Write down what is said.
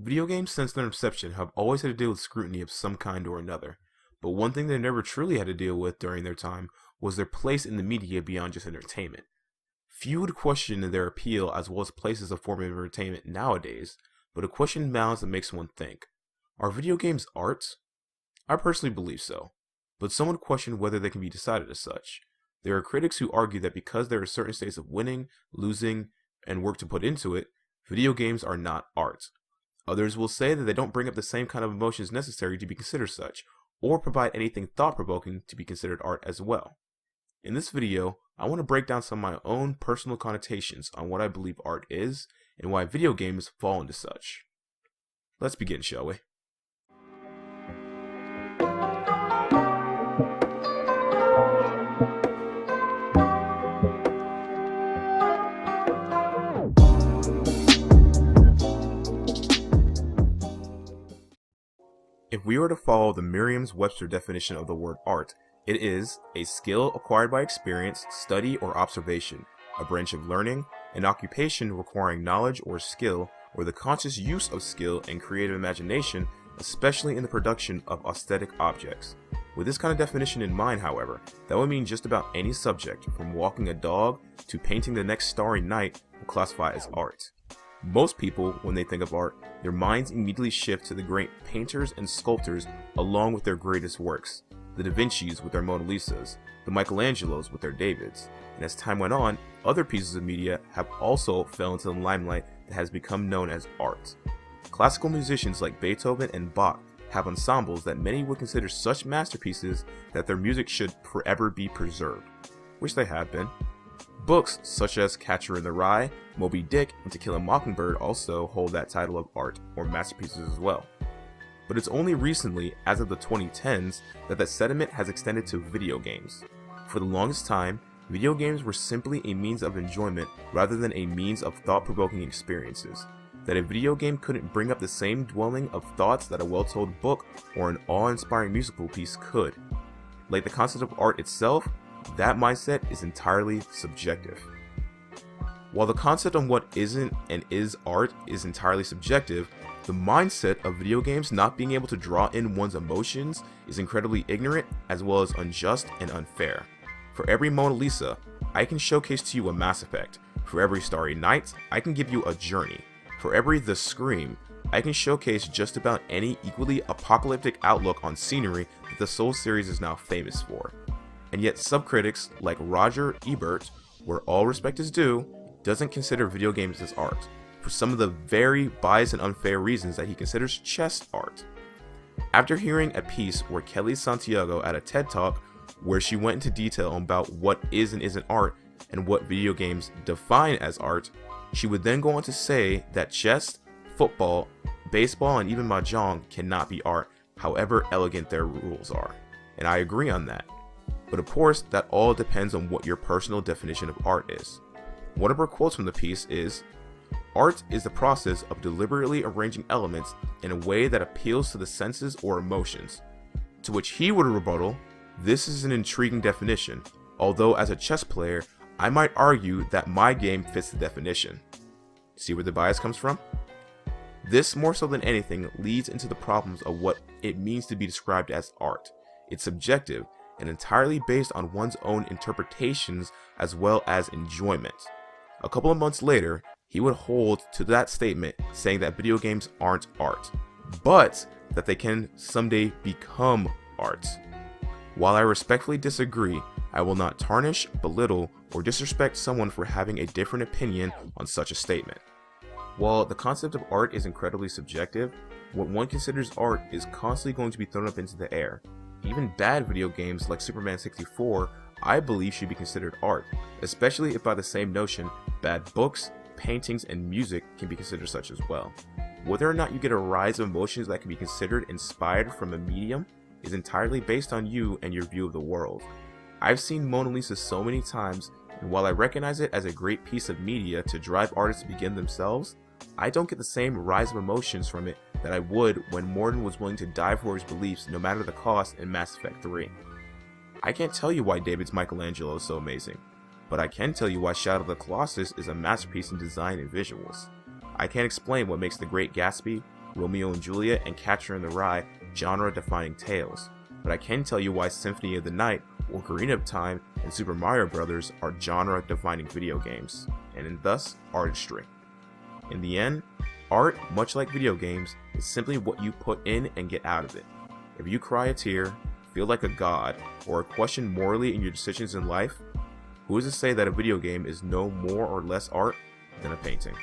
Video games since their inception have always had to deal with scrutiny of some kind or another, but one thing they never truly had to deal with during their time was their place in the media beyond just entertainment. Few would question their appeal as well as places of formative entertainment nowadays, but a question mounts that makes one think. Are video games art? I personally believe so, but some would question whether they can be decided as such. There are critics who argue that because there are certain states of winning, losing, and work to put into it, video games are not art. Others will say that they don't bring up the same kind of emotions necessary to be considered such, or provide anything thought-provoking to be considered art as well. In this video, I want to break down some of my own personal connotations on what I believe art is, and why video games fall into such. Let's begin, shall we? If we were to follow the Merriam-Webster definition of the word art, it is a skill acquired by experience, study, or observation, a branch of learning, an occupation requiring knowledge or skill, or the conscious use of skill and creative imagination, especially in the production of aesthetic objects. With this kind of definition in mind, however, that would mean just about any subject, from walking a dog to painting the next starry night, will classify as art. Most people, when they think of art, their minds immediately shift to the great painters and sculptors along with their greatest works, the Da Vinci's with their Mona Lisas, the Michelangelos with their Davids, and as time went on, other pieces of media have also fell into the limelight that has become known as art. Classical musicians like Beethoven and Bach have ensembles that many would consider such masterpieces that their music should forever be preserved, which they have been. Books such as Catcher in the Rye, Moby Dick, and To Kill a Mockingbird also hold that title of art or masterpieces as well. But it's only recently, as of the 2010s, that that sentiment has extended to video games. For the longest time, video games were simply a means of enjoyment rather than a means of thought-provoking experiences. That a video game couldn't bring up the same dwelling of thoughts that a well-told book or an awe-inspiring musical piece could. Like the concept of art itself, that mindset is entirely subjective. While the concept on what isn't and is art is entirely subjective, the mindset of video games not being able to draw in one's emotions is incredibly ignorant as well as unjust and unfair. For every Mona Lisa, I can showcase to you a Mass Effect. For every Starry Night, I can give you a Journey. For every The Scream, I can showcase just about any equally apocalyptic outlook on scenery that the Soul series is now famous for. And yet subcritics like Roger Ebert, where all respect is due, doesn't consider video games as art, for some of the very biased and unfair reasons that he considers chess art. After hearing a piece where Kelly Santiago at a TED Talk where she went into detail about what is and isn't art and what video games define as art, she would then go on to say that chess, football, baseball, and even mahjong cannot be art, however elegant their rules are. And I agree on that. But of course, that all depends on what your personal definition of art is. One of her quotes from the piece is, "Art is the process of deliberately arranging elements in a way that appeals to the senses or emotions." To which he would rebuttal, "This is an intriguing definition, although as a chess player, I might argue that my game fits the definition." See where the bias comes from? This, more so than anything, leads into the problems of what it means to be described as art. It's subjective and entirely based on one's own interpretations as well as enjoyment. A couple of months later, he would hold to that statement, saying that video games aren't art, but that they can someday become art. While I respectfully disagree, I will not tarnish, belittle, or disrespect someone for having a different opinion on such a statement. While the concept of art is incredibly subjective, what one considers art is constantly going to be thrown up into the air. Even bad video games like Superman 64, I believe should be considered art, especially if by the same notion, bad books, paintings, and music can be considered such as well. Whether or not you get a rise of emotions that can be considered inspired from a medium is entirely based on you and your view of the world. I've seen Mona Lisa so many times, and while I recognize it as a great piece of media to drive artists to begin themselves, I don't get the same rise of emotions from it that I would when Morton was willing to die for his beliefs no matter the cost in Mass Effect 3. I can't tell you why David's Michelangelo is so amazing, but I can tell you why Shadow of the Colossus is a masterpiece in design and visuals. I can't explain what makes The Great Gatsby, Romeo and Juliet, and Catcher in the Rye genre-defining tales, but I can tell you why Symphony of the Night, Ocarina of Time, and Super Mario Bros. Are genre-defining video games, and thus artistry. In the end, art, much like video games, is simply what you put in and get out of it. If you cry a tear, feel like a god, or question morally in your decisions in life, who is to say that a video game is no more or less art than a painting?